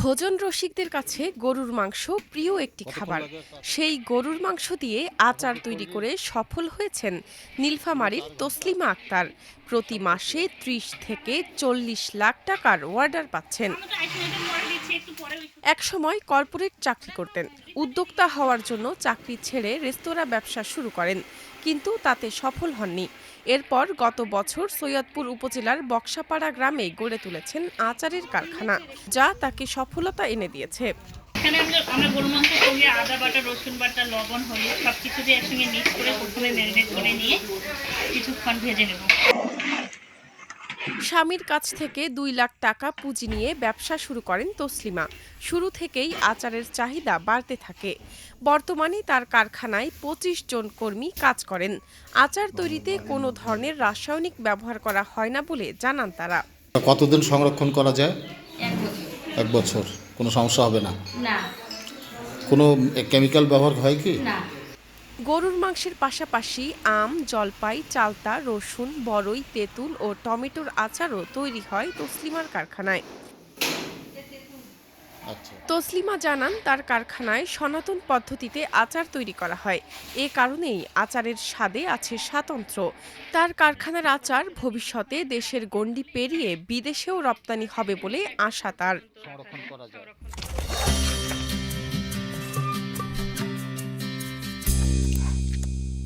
ভোজন রসিকদের কাছে গরুর মাংস প্রিয় একটি খাবার। সেই গরুর মাংস দিয়ে আচার তৈরি করে সফল হয়েছেন নীলফামারীর তসলিমা আক্তার। প্রতি মাসে ৩০ থেকে ৪০ লাখ টাকার অর্ডার পাচ্ছেন। একসময় কর্পোরেট চাকরি করতেন। উদ্যোক্তা হওয়ার জন্য চাকরি ছেড়ে রেস্তোরাঁ ব্যবসা শুরু করেন, কিন্তু তাতে সফল হননি। এরপর গত বছর সৈয়দপুর উপজেলার বক্সাপাড়া গ্রামে গড়ে তুলেছেন আচারের কারখানা, যা তাকে সফলতা এনে দিয়েছে। এখানে আমরা গরুর মাংস করিয়ে আদা বাটা, রসুন বাটা, লবণ, হলুদ সবকিছু দিয়ে একসঙ্গে মিক্স করে প্রথমে ম্যারিনেট করে নিয়ে কিছুক্ষণ ভেজে নেব। স্বামীর কাছ থেকে ২ লাখ টাকা পুঁজি নিয়ে ব্যবসা শুরু করেন তসলিমা। শুরু থেকেই আচারের চাহিদা বাড়তে থাকে। বর্তমানে তার কারখানায় ২৫ জন কর্মী কাজ করেন। আচার তৈরিতে কোনো ধরনের রাসায়নিক ব্যবহার করা হয় না বলে জানান তারা। কতদিন সংরক্ষণ করা যায়? ১ বছর। ১ বছর। কোনো সমস্যা হবে না? না। কোনো কেমিক্যাল ব্যবহার হয় কি? না। গরুর মাংসের পাশাপাশি আম, জলপাই, চালতা, রসুন, বরই, তেঁতুল ও টমেটোর আচারও তৈরি হয় তসলিমার কারখানায়। আচ্ছা। তসলিমা জানান, তার কারখানায় সনাতন পদ্ধতিতে আচার তৈরি করা হয়। এ কারণেই আচারের স্বাদে আছে স্বাতন্ত্র্য। তার কারখানার আচার ভবিষ্যতে দেশের গণ্ডি পেরিয়ে বিদেশেও রপ্তানি হবে বলে আশা তার। সংরক্ষণ করা যায়।